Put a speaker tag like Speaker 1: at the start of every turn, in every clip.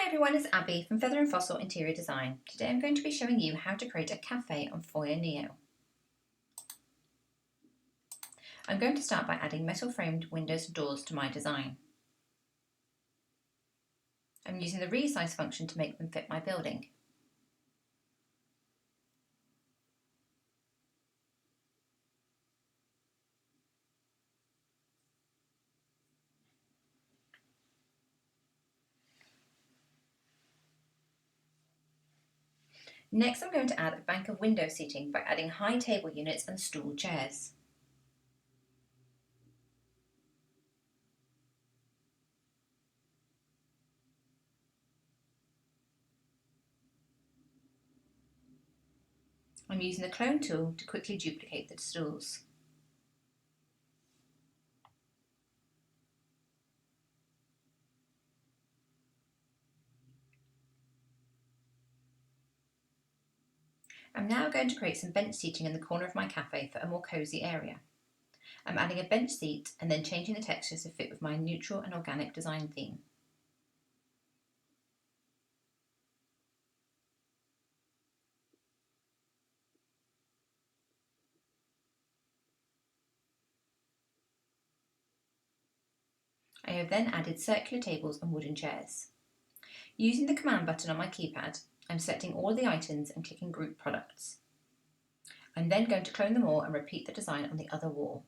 Speaker 1: Hi everyone, it's Abby from Feather and Fossil Interior Design. Today I'm going to be showing you how to create a cafe on Foyr Neo. I'm going to start by adding metal framed windows and doors to my design. I'm using the resize function to make them fit my building. Next I'm going to add a bank of window seating by adding high table units and stool chairs. I'm using the clone tool to quickly duplicate the stools. I'm now going to create some bench seating in the corner of my cafe for a more cosy area. I'm adding a bench seat and then changing the textures to fit with my neutral and organic design theme. I have then added circular tables and wooden chairs. Using the command button on my keypad, I'm selecting all the items and clicking Group Products. I'm then going to clone them all and repeat the design on the other wall.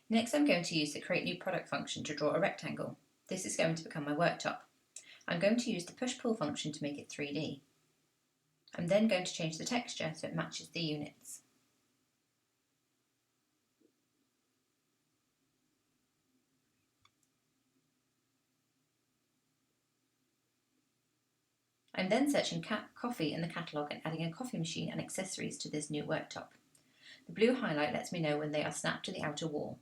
Speaker 1: Next, I'm going to use the Create New Product function to draw a rectangle. This is going to become my worktop. I'm going to use the Push-Pull function to make it 3D. I'm then going to change the texture so it matches the units. I'm then searching coffee in the catalogue and adding a coffee machine and accessories to this new worktop. The blue highlight lets me know when they are snapped to the outer wall.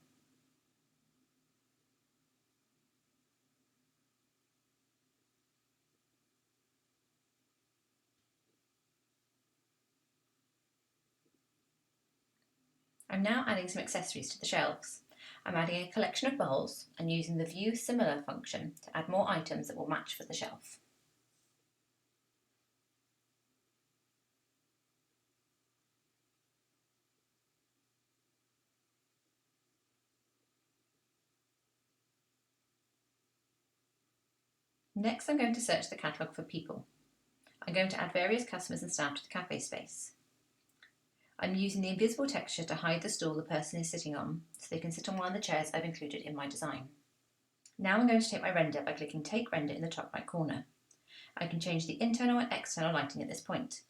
Speaker 1: I'm now adding some accessories to the shelves. I'm adding a collection of bowls and using the View Similar function to add more items that will match for the shelf. Next, I'm going to search the catalogue for people. I'm going to add various customers and staff to the cafe space. I'm using the invisible texture to hide the stool the person is sitting on so they can sit on one of the chairs I've included in my design. Now I'm going to take my render by clicking Take Render in the top right corner. I can change the internal and external lighting at this point.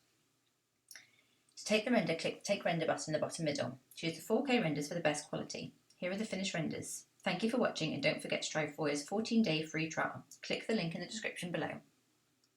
Speaker 1: To take the render, click the Take Render button in the bottom middle. Choose the 4K renders for the best quality. Here are the finished renders. Thank you for watching and don't forget to try Foyr's 14-day free trial. Click the link in the description below.